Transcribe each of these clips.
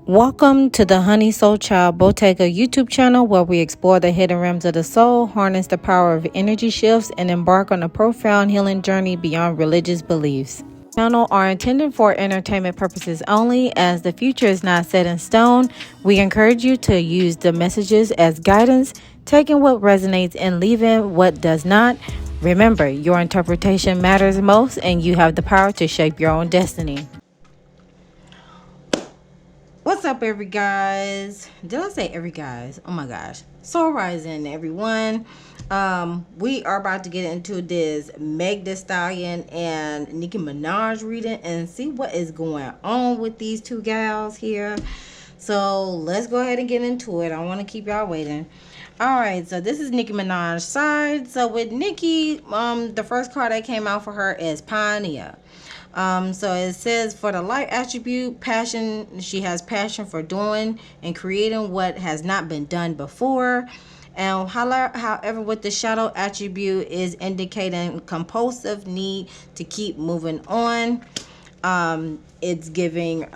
Welcome to the Honey Soul Child Bottega YouTube channel, where we explore the hidden realms of the soul, harness the power of energy shifts, and embark on a profound healing journey beyond religious beliefs. Channel are intended for entertainment purposes only. As the future is not set in stone, we encourage you to use the messages as guidance, taking what resonates and leaving what does not. Remember, your interpretation matters most, and you have the power to shape your own destiny. What's up, every guys? Did I say every guys? Oh my gosh. Soul Rising, everyone. We are about to get into this Thee Stallion and Nicki Minaj reading and see what is going on with these two gals here. So let's go ahead and get into it. I don't want to keep y'all waiting. Alright, so this is Nicki Minaj's side. So with Nicki, the first card that came out for her is Pioneer. So it says, for the light attribute, passion, she has passion for doing and creating what has not been done before. And however, with the shadow attribute is indicating compulsive need to keep moving on. It's giving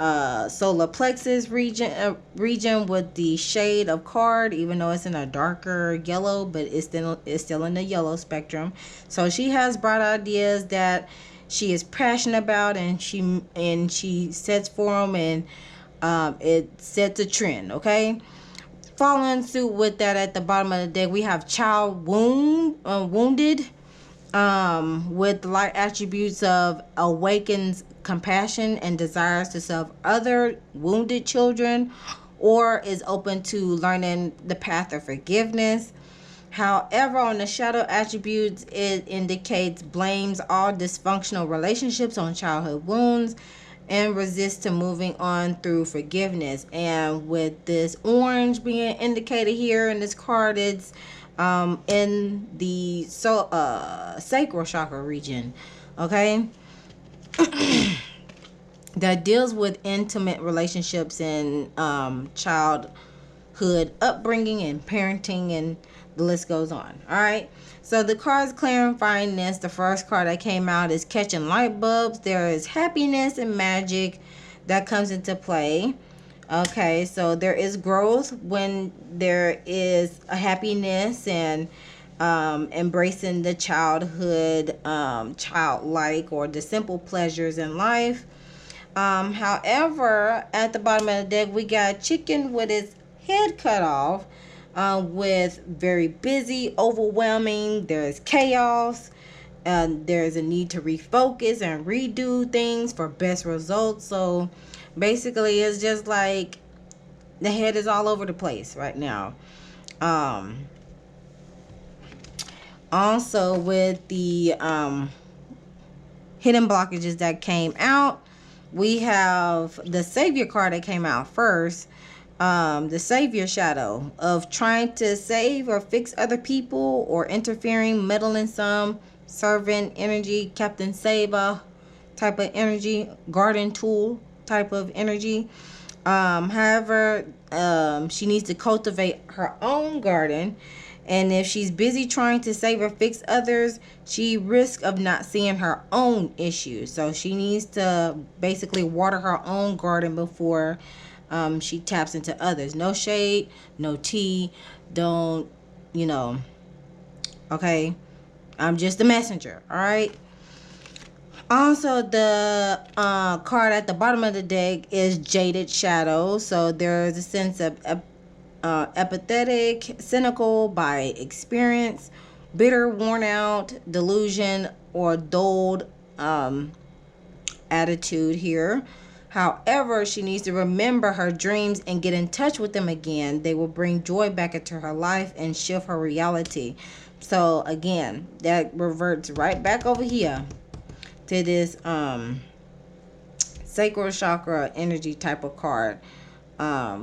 solar plexus region with the shade of card, even though it's in a darker yellow, but it's still in the yellow spectrum. So she has bright ideas that she is passionate about, and she sets for them, and it sets a trend. Okay, following suit with that, at the bottom of the deck we have child wounded, with light attributes of awakens compassion and desires to serve other wounded children, or is open to learning the path of forgiveness. However, on the shadow attributes, it indicates blames all dysfunctional relationships on childhood wounds and resists to moving on through forgiveness. And with this orange being indicated here in this card, it's in the sacral chakra region. Okay. That deals with intimate relationships and childhood upbringing and parenting, and the list goes on. All right, so the cards clarifying this, the first card that came out is catching light bulbs. There is happiness and magic that comes into play. Okay, so there is growth when there is a happiness and embracing the childhood, childlike, or the simple pleasures in life. However, at the bottom of the deck, we got chicken with its head cut off, with very busy, overwhelming. There's chaos. There's a need to refocus and redo things for best results. So basically, it's just like the head is all over the place right now. Also, with the hidden blockages that came out, we have the savior card that came out first. The savior shadow of trying to save or fix other people, or interfering, meddling, some servant energy, Captain Saber type of energy, garden tool type of energy. However, she needs to cultivate her own garden, and if she's busy trying to save or fix others, she risks of not seeing her own issues. So she needs to basically water her own garden before she taps into others. No shade, no tea. Don't, okay? I'm just the messenger, all right? Also, the card at the bottom of the deck is Jaded Shadow. So there's a sense of apathetic, cynical by experience, bitter, worn out, delusion, or dulled attitude here. However, she needs to remember her dreams and get in touch with them again. They will bring joy back into her life and shift her reality. So again, that reverts right back over here to this sacral chakra energy type of card,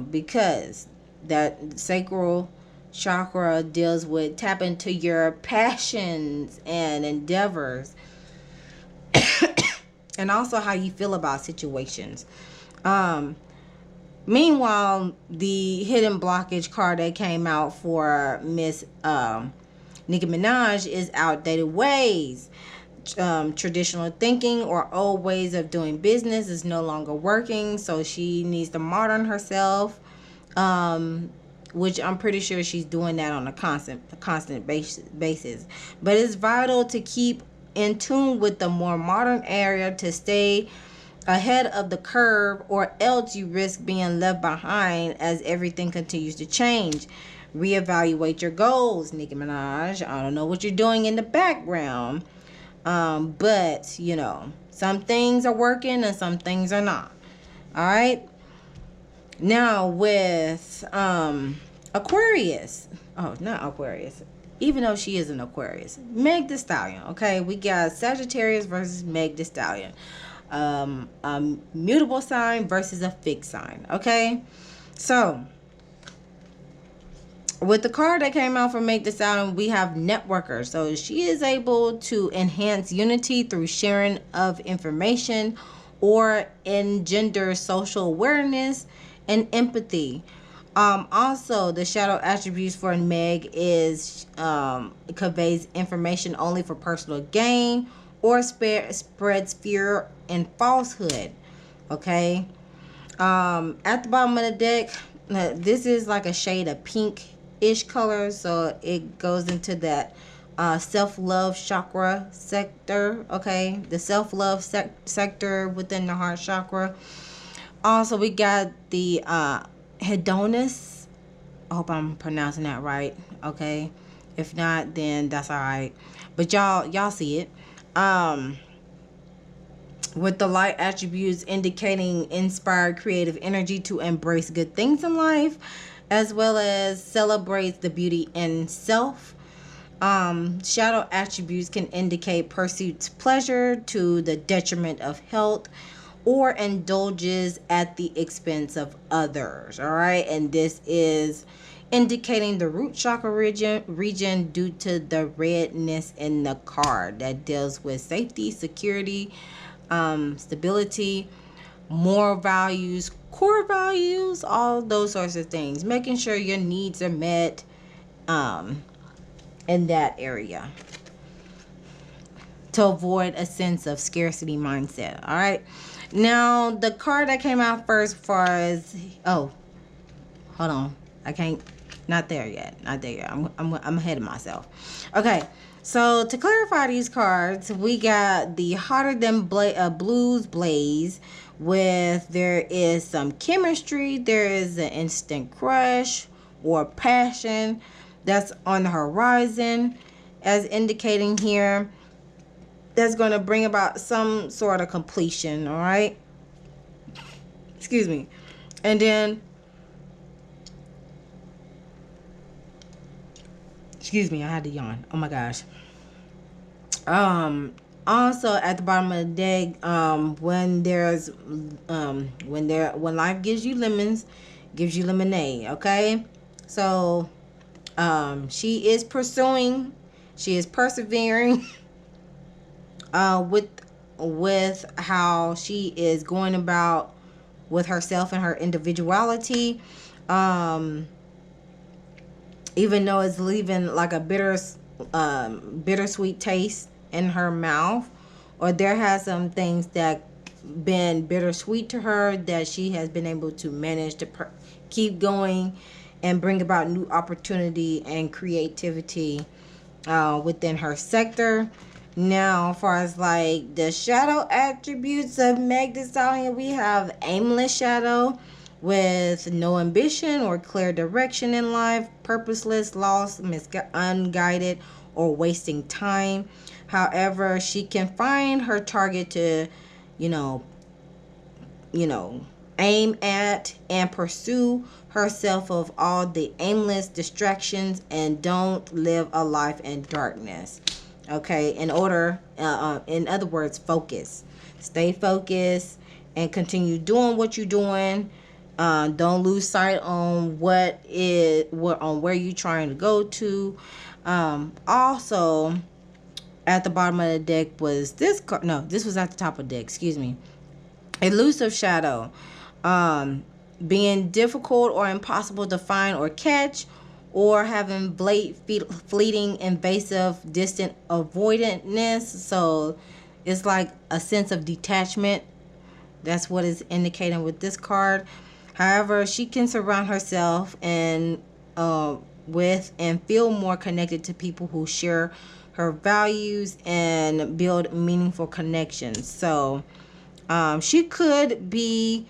because that sacral chakra deals with tapping into your passions and endeavors, and also how you feel about situations. Meanwhile, the hidden blockage card that came out for Miss Nicki Minaj is outdated ways. traditional thinking or old ways of doing business is no longer working, so she needs to modern herself, which I'm pretty sure she's doing that on a constant basis. But it's vital to keep in tune with the more modern area to stay ahead of the curve, or else you risk being left behind as everything continues to change. Reevaluate your goals, Nicki Minaj. I don't know what you're doing in the background, but you know, some things are working and some things are not. All right. Now with Aquarius. Oh, not Aquarius. Even though she is an Aquarius, Meg Thee Stallion. Okay, we got Sagittarius versus Meg Thee Stallion. A mutable sign versus a fixed sign. Okay, so with the card that came out from Meg Thee Stallion, we have networker. So she is able to enhance unity through sharing of information or engender social awareness and empathy. Also, the shadow attributes for Meg is conveys information only for personal gain or spreads fear and falsehood. Okay. At the bottom of the deck, this is like a shade of pink-ish color, so it goes into that self-love chakra sector. Okay, the self-love sector within the heart chakra. Also, we got the hedonist. I hope I'm pronouncing that right. Okay, if not, then that's all right. But y'all see it. With the light attributes indicating inspired creative energy to embrace good things in life, as well as celebrates the beauty in self. Shadow attributes can indicate pursues pleasure to the detriment of health, or indulges at the expense of others. All right, and this is indicating the root chakra region due to the redness in the card that deals with safety, security, stability, moral values, core values, all those sorts of things, making sure your needs are met in that area to avoid a sense of scarcity mindset. All right, now the card that came out first, as far as, oh, hold on, I can't, not there yet. I'm ahead of myself. Okay, so to clarify these cards, we got the hotter than blues blaze, with there is some chemistry, there is an instant crush or passion that's on the horizon, as indicating here, that's going to bring about some sort of completion. All right, excuse me. And then, excuse me, I had to yawn. Oh my gosh. Also at the bottom of the deck, when there's when life gives you lemons, gives you lemonade. Okay, so she is pursuing, she is persevering with how she is going about with herself and her individuality, even though it's leaving like a bittersweet taste in her mouth, or there has some things that been bittersweet to her that she has been able to manage to keep going and bring about new opportunity and creativity within her sector. Now, as far as like the shadow attributes of Meg Thee Stallion, we have aimless shadow with no ambition or clear direction in life, purposeless, lost, unguided, or wasting time. However, she can find her target to, you know, aim at and pursue herself of all the aimless distractions, and don't live a life in darkness. Okay, in other words, focus. Stay focused and continue doing what you're doing. Don't lose sight on where you're trying to go to. Also, at the bottom of the deck was this card. No, this was at the top of the deck. Excuse me. Elusive shadow, being difficult or impossible to find or catch, or having fleeting, invasive, distant avoidantness. So it's like a sense of detachment. That's what is indicating with this card. However, she can surround herself and with and feel more connected to people who share her values and build meaningful connections. So she could be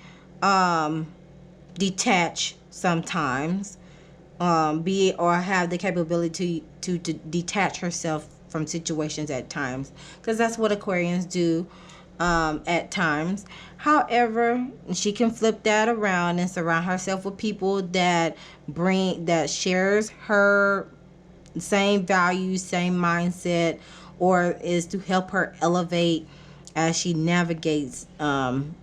detached sometimes, be or have the capability to detach herself from situations at times, because that's what Aquarians do at times. However, she can flip that around and surround herself with people that shares her same values, same mindset, or is to help her elevate as she navigates in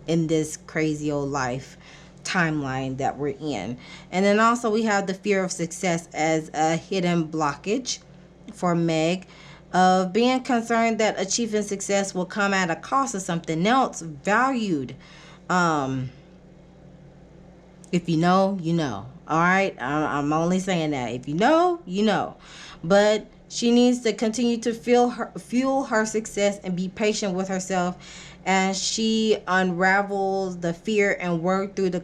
this crazy old life timeline that we're in. And then also we have the fear of success as a hidden blockage for Meg, of being concerned that achieving success will come at a cost of something else valued. If you know, you know. All right, I'm only saying that. If you know, you know. But she needs to continue to fuel her success and be patient with herself as she unravels the fear and work through the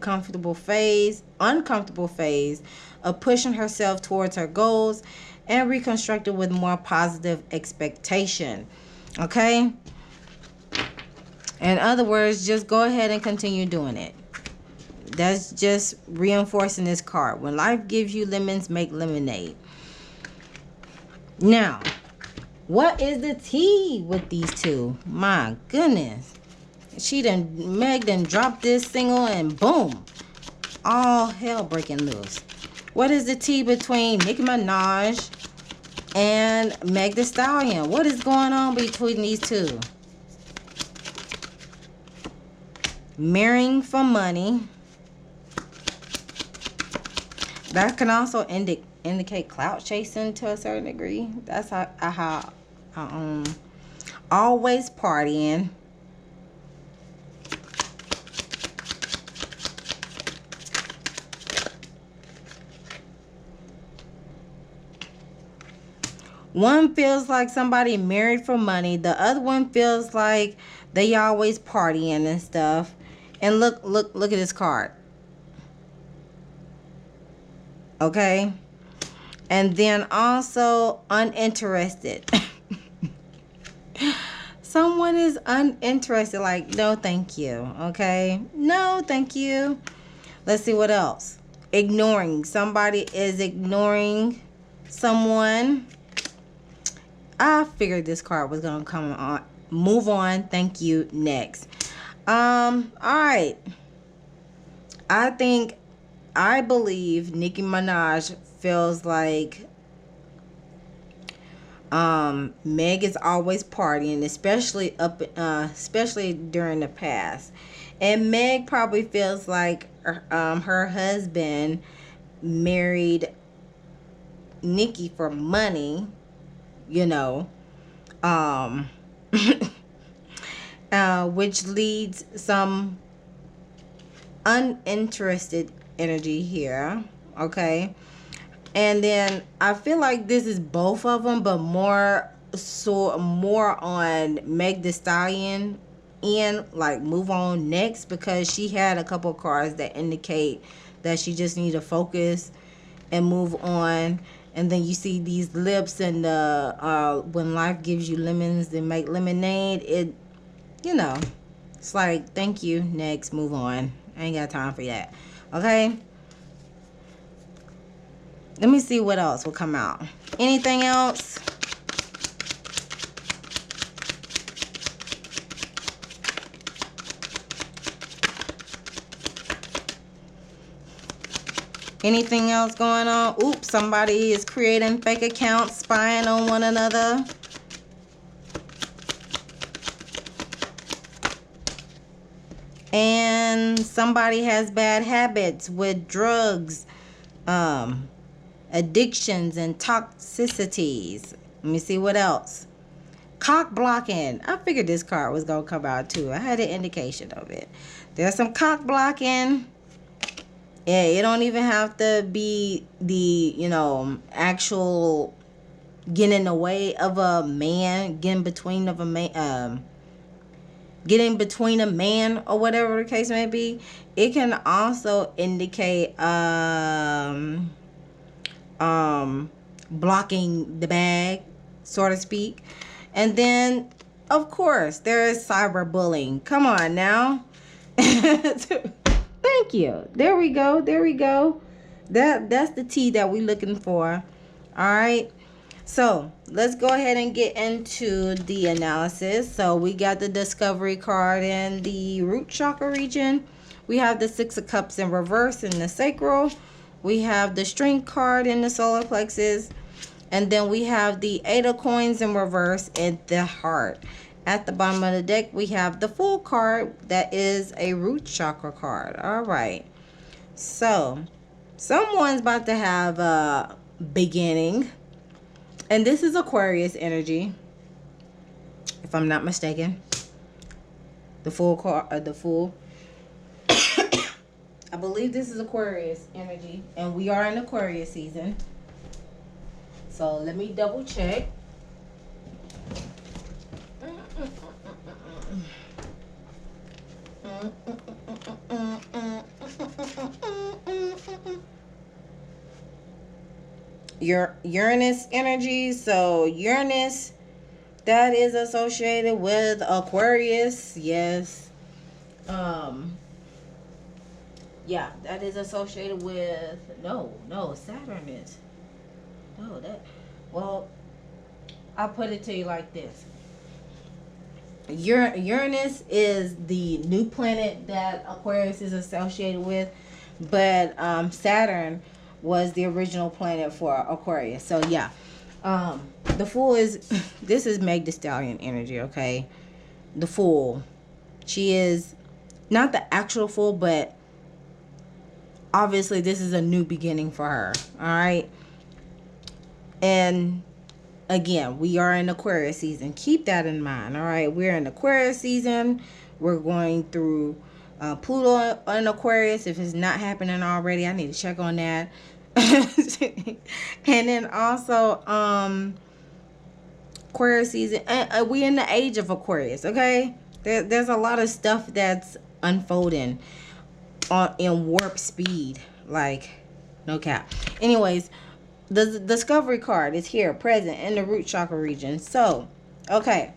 uncomfortable phase of pushing herself towards her goals and reconstruct it with more positive expectation. Okay? In other words, just go ahead and continue doing it. That's just reinforcing this card. When life gives you lemons, make lemonade. Now, what is the tea with these two? My goodness. Meg done dropped this single and boom. All hell breaking loose. What is the tea between Nicki Minaj and Meg Thee Stallion? What is going on between these two? Marrying for money. That can also indicate clout chasing to a certain degree. That's how always partying. One feels like somebody married for money. The other one feels like they always partying and stuff. And look at this card. Okay? And then also uninterested. Someone is uninterested, like, no thank you. Okay? No thank you. Let's see what else. Ignoring. Somebody is ignoring someone. I figured this card was gonna come on. Move on. Thank you. Next. All right. I believe Nicki Minaj feels like Meg is always partying, especially during the past. And Meg probably feels like her husband married Nicki for money, you know, which leads some uninterested energy here. Okay. And then I feel like this is both of them, but more on Meg Thee Stallion and like move on next, because she had a couple of cards that indicate that she just need to focus and move on. And then you see these lips and the when life gives you lemons, then make lemonade. It, you know, it's like, thank you, next, move on. I ain't got time for that. Okay. Let me see what else will come out. Anything else? Anything else going on? Oops, somebody is creating fake accounts, spying on one another. And somebody has bad habits with drugs, addictions and toxicities. Let me see what else. Cock blocking. I figured this card was gonna come out too. I had an indication of it. There's some cock blocking. Yeah, it don't even have to be the, actual getting in the way of a man, getting between a man or whatever the case may be. It can also indicate blocking the bag, so to speak. And then, of course, there is cyberbullying. Come on now. Thank you. There we go. There we go. That's the T that we're looking for. All right. So let's go ahead and get into the analysis. So we got the discovery card in the root chakra region. We have the Six of Cups in reverse in the sacral. We have the Strength card in the solar plexus. And then we have the Eight of Coins in reverse in the heart. At the bottom of the deck, we have the Fool card. That is a root chakra card. All right. So someone's about to have a beginning. And this is Aquarius energy, if I'm not mistaken. The Fool card, the Fool. I believe this is Aquarius energy, and we are in Aquarius season. So let me double check. Uranus energy. So Uranus, that is associated with Aquarius. Yes. Yeah, that is associated with Saturn is. No, well, I'll put it to you like this. Uranus is the new planet that Aquarius is associated with, but Saturn was the original planet for Aquarius. So yeah, the Fool is this is Meg Thee Stallion energy. Okay, the Fool, she is not the actual Fool, but obviously this is a new beginning for her. All right, and again, we are in Aquarius season. Keep that in mind. All right, we're in Aquarius season. We're going through Pluto in Aquarius. If it's not happening already, I need to check on that. And then also Aquarius season. We in the age of Aquarius. Okay, there's a lot of stuff that's unfolding in warp speed. Like, no cap. Anyways. The discovery card is here, present in the root chakra region. So, okay,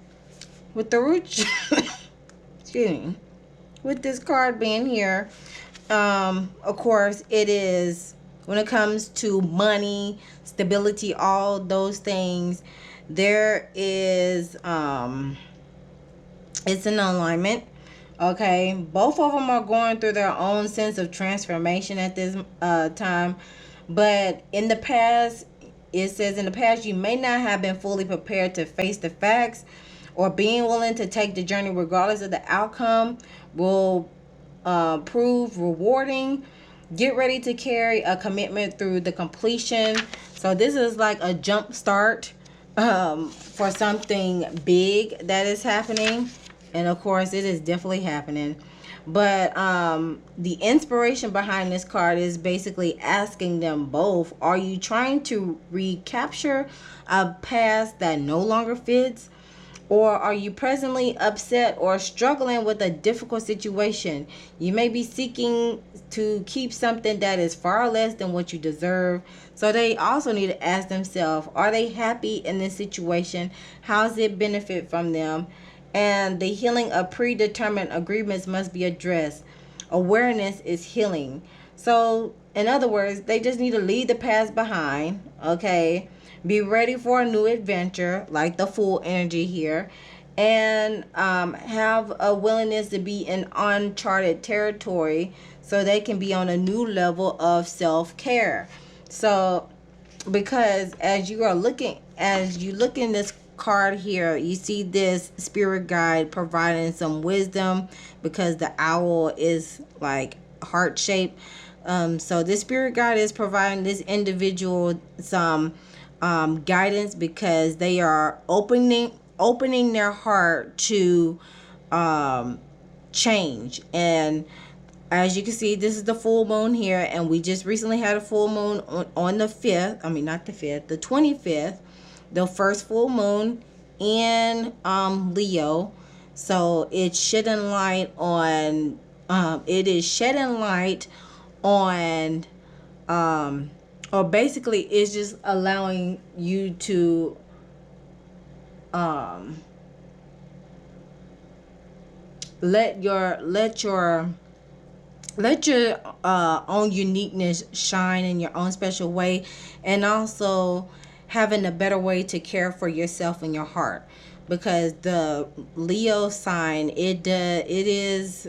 with the root, excuse me, with this card being here, of course, it is when it comes to money, stability, all those things. There is, it's an alignment. Okay, both of them are going through their own sense of transformation at this time. But in the past, it says in the past, you may not have been fully prepared to face the facts, or being willing to take the journey regardless of the outcome will prove rewarding. Get ready to carry a commitment through the completion. So this is like a jump start for something big that is happening. And of course, it is definitely happening. But the inspiration behind this card is basically asking them both, are you trying to recapture a past that no longer fits? Or are you presently upset or struggling with a difficult situation? You may be seeking to keep something that is far less than what you deserve. So they also need to ask themselves, are they happy in this situation? How does it benefit from them? And the healing of predetermined agreements must be addressed. Awareness is healing. So, in other words, they just need to leave the past behind, okay? Be ready for a new adventure, like the Fool energy here. And have a willingness to be in uncharted territory so they can be on a new level of self-care. So, because as you look in this card here, you see this spirit guide providing some wisdom, because the owl is like heart shaped. So this spirit guide is providing this individual some guidance, because they are opening their heart to change. And As you can see, this is the full moon here, and we just recently had a full moon on the 5th. I mean, not the 5th, the 25th, the first full moon in Leo. So it's shedding light on, it is shedding light on, or basically it's just allowing you to, let your own uniqueness shine in your own special way, and also having a better way to care for yourself and your heart, because the Leo sign, it is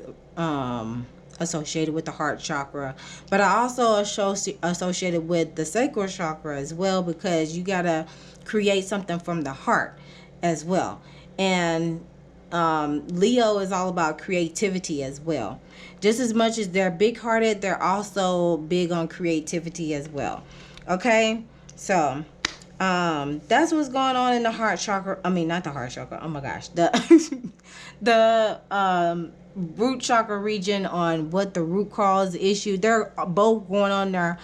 associated with the heart chakra, but I also associated with the sacral chakra as well, because you gotta create something from the heart as well. And Leo is all about creativity as well. Just as much as they're big hearted, they're also big on creativity as well. Okay, so that's what's going on in the heart chakra. I mean, not the heart chakra. Oh my gosh, the the root chakra region, on what the root cause issue. They're both going on there.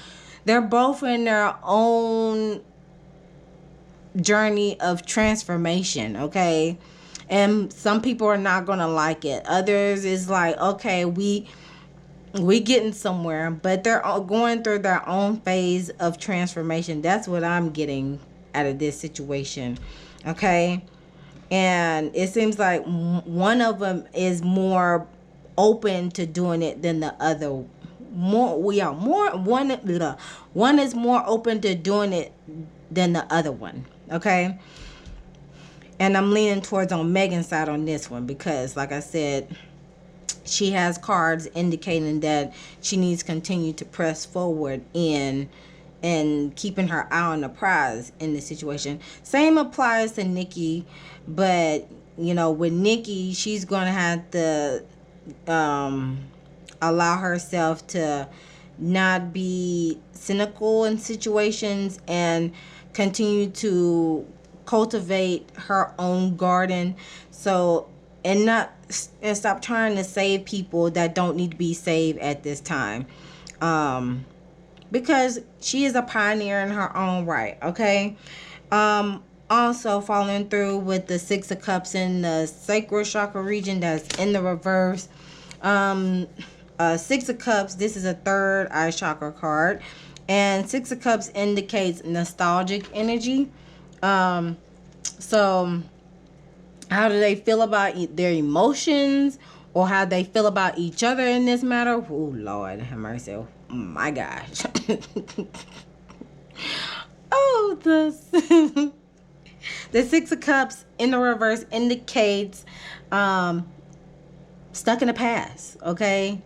They're both in their own journey of transformation. Okay. And some people are not gonna like it. Others is like, okay, we getting somewhere, but they're all going through their own phase of transformation. That's what I'm getting out of this situation. Okay. And it seems like one of them is more open to doing it than the other. One is more open to doing it than the other one. Okay. And I'm leaning towards on Megan's side on this one, because like I said, she has cards indicating that she needs to continue to press forward in and keeping her eye on the prize in this situation. Same applies to Nicki, but you know, with Nicki, she's going to have to allow herself to not be cynical in situations and continue to cultivate her own garden. So, and stop trying to save people that don't need to be saved at this time, because she is a pioneer in her own right. Okay. Also following through with the 6 of Cups in the sacral chakra region, that's in the reverse. 6 of Cups, this is a third eye chakra card, and 6 of Cups indicates nostalgic energy. So how do they feel about their emotions, or how they feel about each other in this matter? Oh Lord have mercy. Oh my gosh. Oh, the 6 of Cups in the reverse indicates stuck in the past. Okay,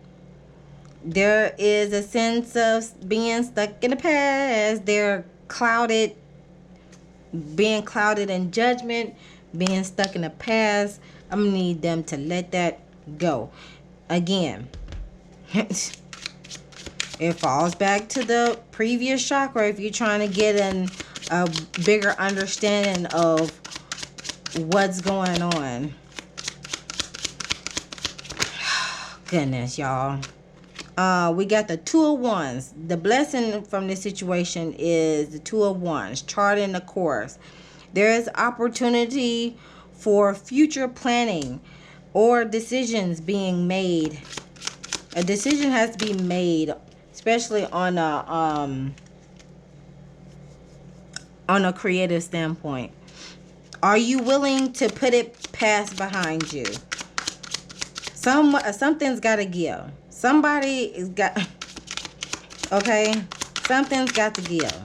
there is a sense of being stuck in the past. They're clouded, being clouded in judgment, being stuck in the past. I'm gonna need them to let that go. Again, it falls back to the previous chakra if you're trying to get a bigger understanding of what's going on. Goodness, y'all. We got the 2 of Wands. The blessing from this situation is the 2 of Wands, charting the course. There is opportunity for future planning or decisions being made. A decision has to be made, especially on a creative standpoint. Are you willing to put it past behind you? Something's got to give. Somebody is got. Okay, something's got to give.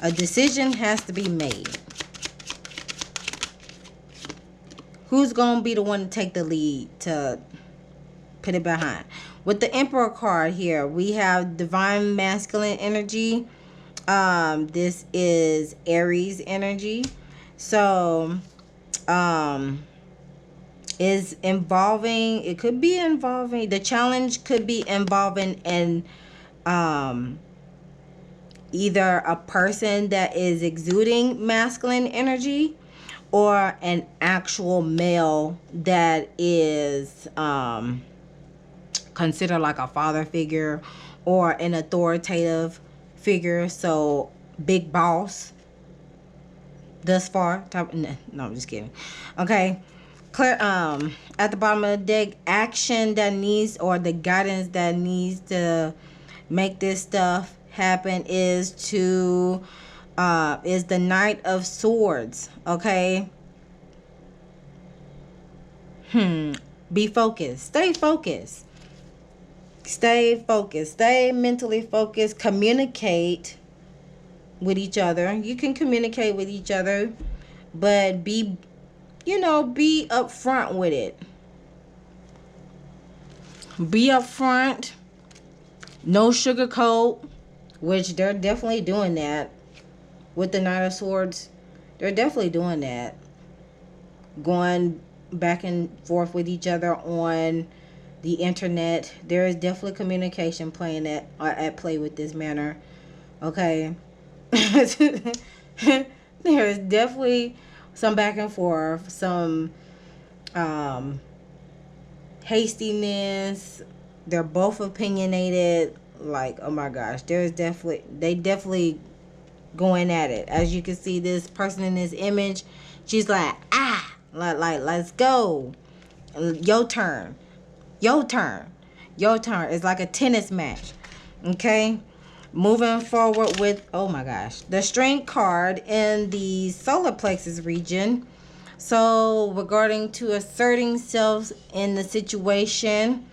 A decision has to be made. Who's gonna be the one to take the lead to put it behind? With the Emperor card here, we have divine masculine energy. This is Aries energy. So, is involving, it could be involving, the challenge could be involving in either a person that is exuding masculine energy, or an actual male that is consider like a father figure or an authoritative figure. So big boss thus far. No, I'm just kidding. Okay. Clear, at the bottom of the deck, action that needs, or the guidance that needs to make this stuff happen is the Knight of Swords. Okay. Be focused. Stay focused. Stay focused. Stay mentally focused. Communicate with each other. You can communicate with each other, but be upfront with it. Be upfront. No sugarcoat, which they're definitely doing that with the Knight of Swords. They're definitely doing that. Going back and forth with each other on the internet. There is definitely communication playing at play with this manner. Okay. There is definitely some back and forth, some hastiness. They're both opinionated. Like, oh my gosh, they definitely going at it. As you can see, this person in this image, she's like, let's go. Your turn. It's like a tennis match. Okay. Moving forward with, oh my gosh, the Strength card in the solar plexus region. So regarding to asserting self in the situation.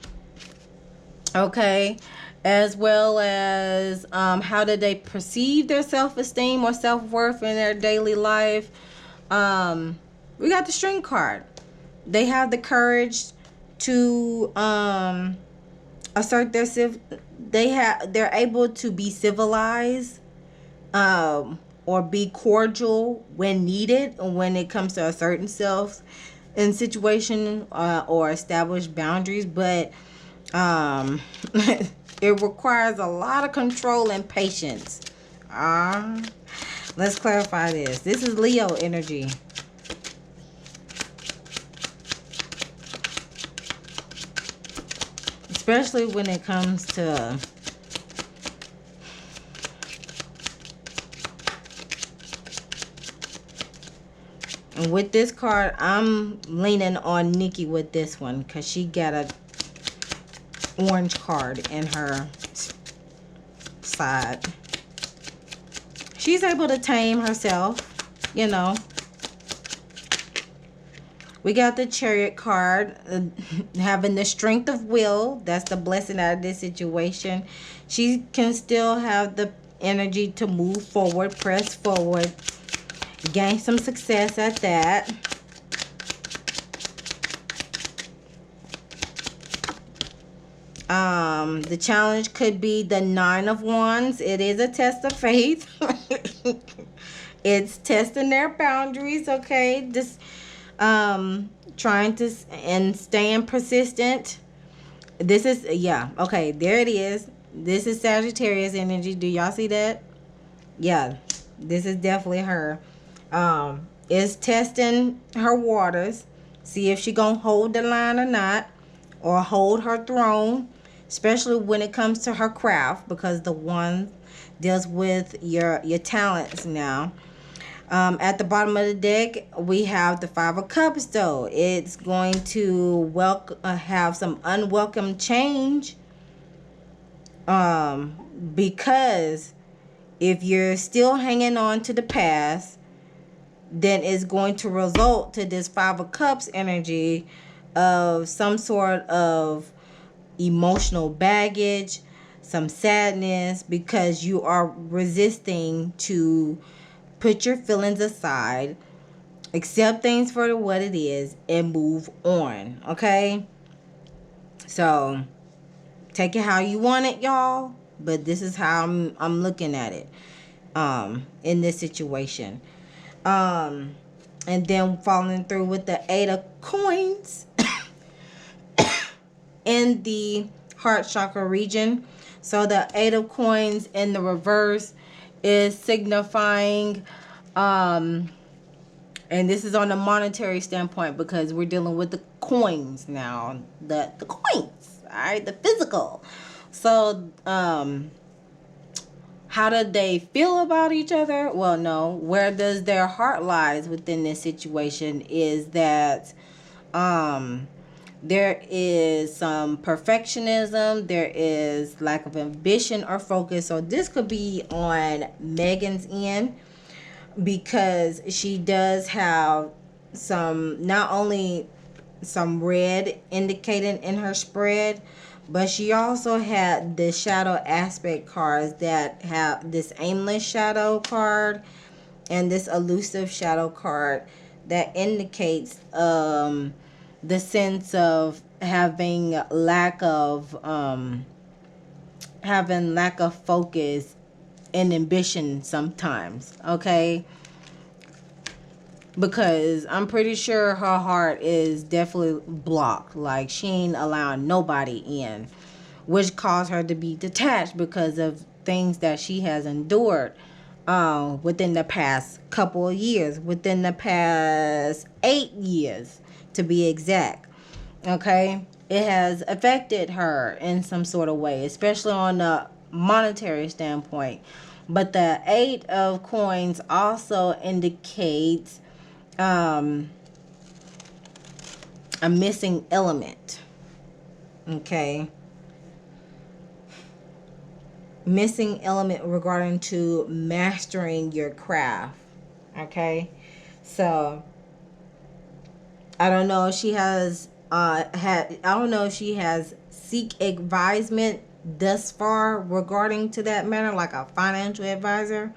Okay. As well as how do they perceive their self-esteem or self-worth in their daily life. We got the Strength card. They have the courage to assert their they're able to be civilized, or be cordial when needed, when it comes to asserting self in situation, or establish boundaries. But it requires a lot of control and patience. Let's clarify this. This is Leo energy. Especially when it comes to with this card. I'm leaning on Nicki with this one because she got a orange card in her side. She's able to tame herself, you know. We got the Chariot card, having the strength of will. That's the blessing out of this situation. She can still have the energy to move forward, press forward, gain some success at that. The challenge could be the Nine of Wands. It is a test of faith. It's testing their boundaries, okay? Just trying to and staying persistent. This is, yeah, okay, there it is. This is Sagittarius energy. Do y'all see that? Yeah, this is definitely her. Is testing her waters, see if she gonna hold the line or not, or hold her throne, especially when it comes to her craft, because the one deals with your talents now. At the bottom of the deck, we have the Five of Cups, though. It's going to have some unwelcome change. Because if you're still hanging on to the past, then it's going to result to this Five of Cups energy of some sort of emotional baggage, some sadness, because you are resisting to put your feelings aside, accept things for what it is, and move on. Okay? So, take it how you want it, y'all. But this is how I'm looking at it in this situation. And then following through with the Eight of Coins in the heart chakra region. So the Eight of Coins in the reverse is signifying, and this is on a monetary standpoint because we're dealing with the coins now. The coins. All right, the physical. So, how do they feel about each other? Well, no. Where does their heart lies within this situation is that there is some perfectionism, there is lack of ambition or focus. So this could be on Megan's end, because she does have some, not only some red indicating in her spread, but she also had the shadow aspect cards that have this aimless shadow card and this elusive shadow card that indicates the sense of having lack of focus and ambition sometimes, okay? Because I'm pretty sure her heart is definitely blocked. Like, she ain't allowing nobody in, which caused her to be detached because of things that she has endured within the past couple of years, within the past 8 years to be exact. Okay, it has affected her in some sort of way, especially on the monetary standpoint. But the 8 of Coins also indicates a missing element. Okay, missing element regarding to mastering your craft. Okay, so I don't know if she has I don't know if she has seek advisement thus far regarding to that matter, like a financial advisor,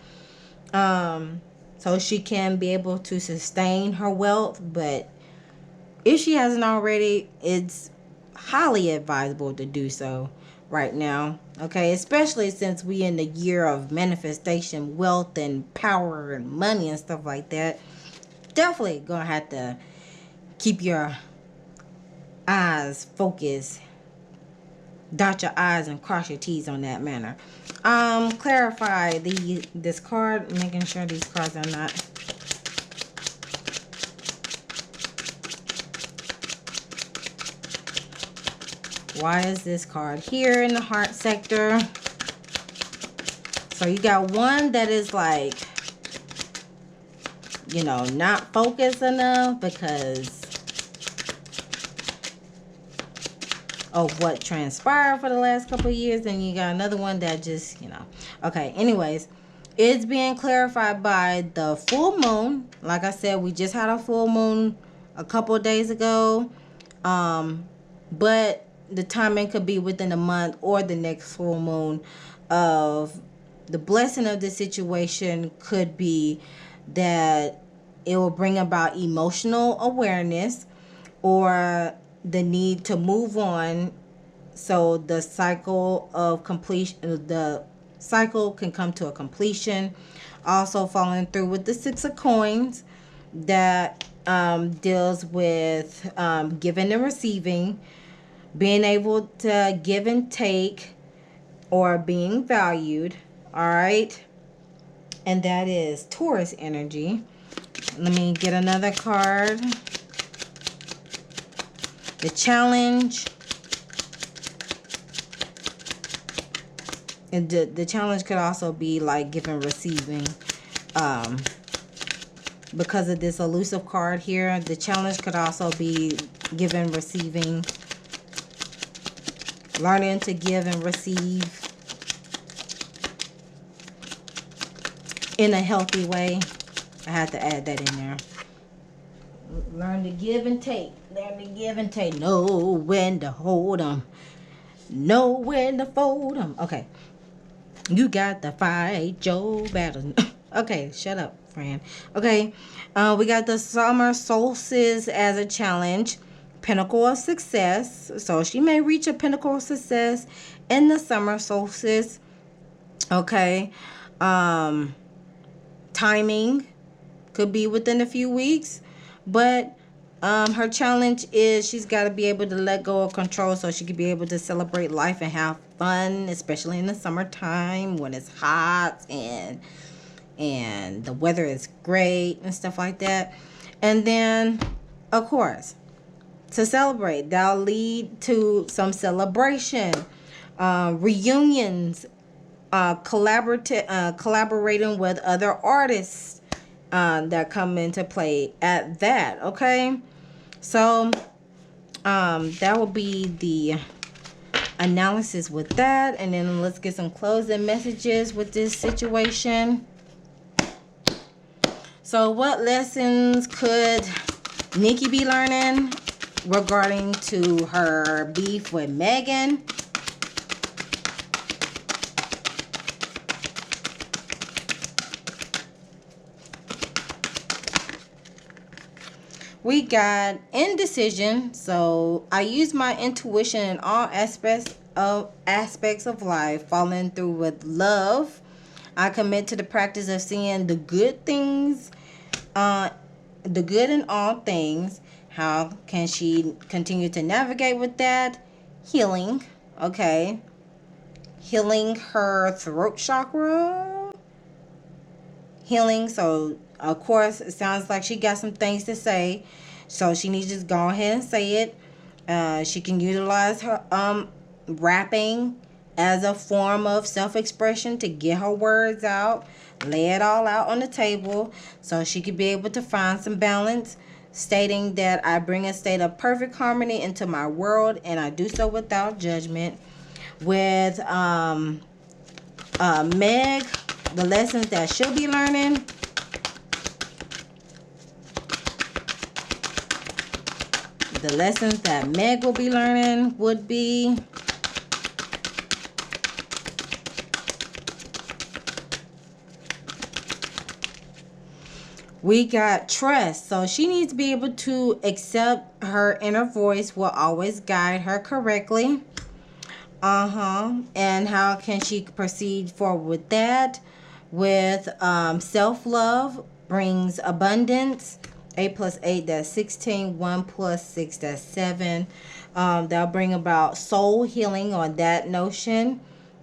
so she can be able to sustain her wealth. But if she hasn't already, it's highly advisable to do so right now. Okay, especially since we in the year of manifestation, wealth and power and money and stuff like that. Definitely gonna have to keep your eyes focused, dot your I's and cross your T's on that manner. Clarify this card, making sure these cards are not. Why is this card here in the heart sector? So you got one that is like, you know, not focused enough because of what transpired for the last couple of years. And you got another one that just, you know. Okay, anyways, it's being clarified by the full moon. Like I said, we just had a full moon a couple of days ago. But the timing could be within a month or the next full moon. Of the blessing of the situation could be that it will bring about emotional awareness or the need to move on, so the cycle of completion, the cycle can come to a completion. Also following through with the 6 of Coins that deals with giving and receiving, being able to give and take, or being valued. All right, and that is Taurus energy. Let me get another card. The challenge. And the challenge could also be like giving, receiving. Because of this elusive card here, the challenge could also be giving, receiving, learning to give and receive in a healthy way. I had to add that in there. Learn to give and take. Learn to give and take. Know when to hold 'em. Know when to fold 'em. Okay. You got to fight your battles. Okay, shut up, friend. Okay. We got the summer solstice as a challenge. Pinnacle of success. So she may reach a pinnacle of success in the summer solstice. Okay. Timing could be within a few weeks. But her challenge is she's got to be able to let go of control so she can be able to celebrate life and have fun, especially in the summertime when it's hot and the weather is great and stuff like that. And then, of course, to celebrate. That'll lead to some celebration, reunions, collaborating with other artists that come into play at that. Okay, so that will be the analysis with that, and then let's get some closing messages with this situation. So what lessons could Nicki be learning regarding to her beef with Megan? We got indecision. So I use my intuition in all aspects of life, following through with love. I commit to the practice of seeing the good things, the good in all things. How can she continue to navigate with that? Healing. Okay. Healing her throat chakra. Healing. So of course, it sounds like she got some things to say, so she needs to just go ahead and say it. She can utilize her rapping as a form of self-expression to get her words out, lay it all out on the table, so she could be able to find some balance, stating that I bring a state of perfect harmony into my world, and I do so without judgment. With Meg, the lessons that she'll be learning. The lessons that Meg will be learning would be we got trust. So she needs to be able to accept her inner voice will always guide her correctly. And how can she proceed forward with that? With self-love brings abundance. 8 plus 8, that's 16. 1 plus 6, that's 7. That'll bring about soul healing on that notion.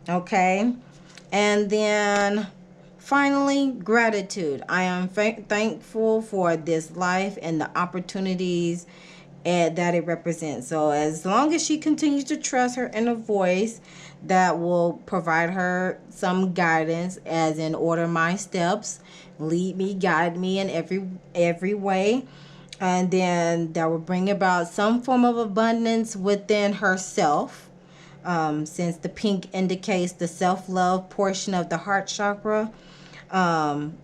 Okay. And then finally, gratitude. I am thankful for this life and the opportunities that it represents. So as long as she continues to trust her inner voice, that will provide her some guidance, as in order my steps, lead me, guide me in every way, and then that will bring about some form of abundance within herself, since the pink indicates the self-love portion of the heart chakra, and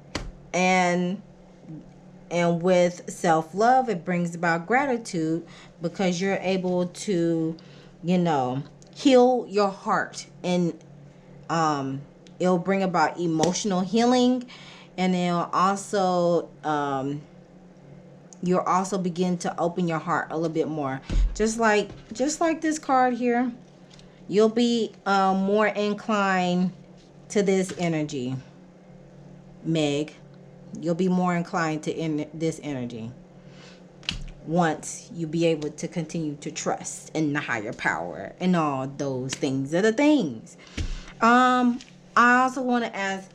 with self-love, it brings about gratitude, because you're able to, heal your heart, and it'll bring about emotional healing, and it'll also you'll also begin to open your heart a little bit more, just like this card here. You'll be more inclined to this energy, Meg. You'll be more inclined to this energy once you be able to continue to trust in the higher power and all those things are the things. I also want to ask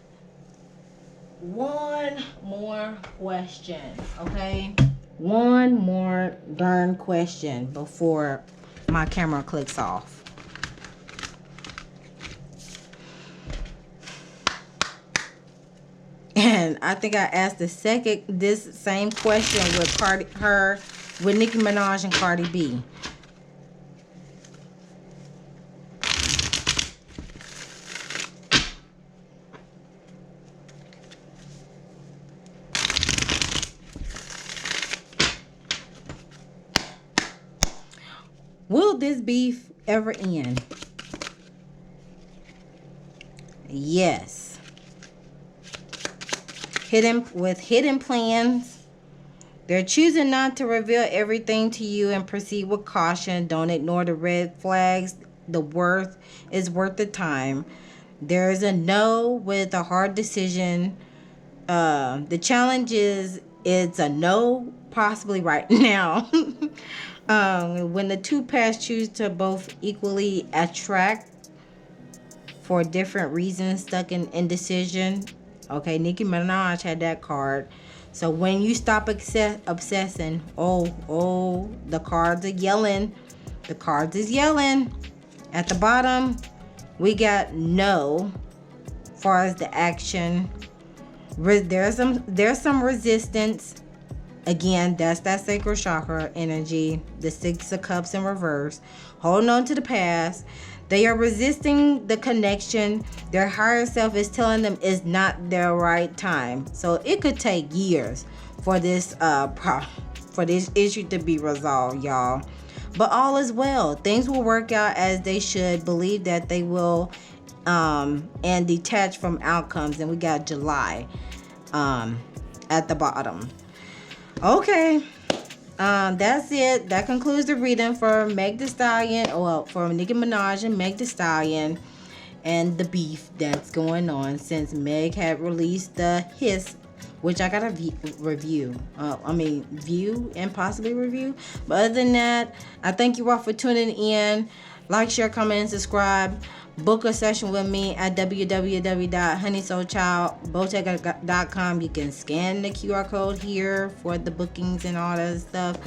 one more question, okay? One more darn question before my camera clicks off. And I think I asked this same question with Nicki Minaj and Cardi B. Will this beef ever end? Yes. Hidden plans. They're choosing not to reveal everything to you and proceed with caution. Don't ignore the red flags. The worth is worth the time. There is a no with a hard decision. The challenge is it's a no, possibly right now. When the two paths choose to both equally attract for different reasons, stuck in indecision. Okay, Nicki Minaj had that card. So when you stop obsessing, the cards are yelling. The cards is yelling. At the bottom, we got no. Far as the action, there's some resistance. Again, that's that sacral chakra energy. The 6 of Cups in reverse, holding on to the past. They are resisting the connection. Their higher self is telling them it's not their right time. So it could take years for this issue to be resolved, y'all. But all is well. Things will work out as they should. Believe that they will, and detach from outcomes. And we got July at the bottom. Okay. That's it. That concludes the reading for Meg Thee Stallion, for Nicki Minaj and Meg Thee Stallion, and the beef that's going on since Meg had released the Hiss, which I gotta view and possibly review. But other than that, I thank you all for tuning in. Like, share, comment, and subscribe. Book a session with me at www.honeysoulchildbottega.com. You can scan the QR code here for the bookings and all that stuff.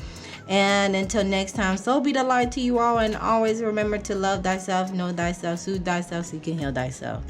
And until next time, so be the light to you all. And always remember to love thyself, know thyself, soothe thyself so you can heal thyself.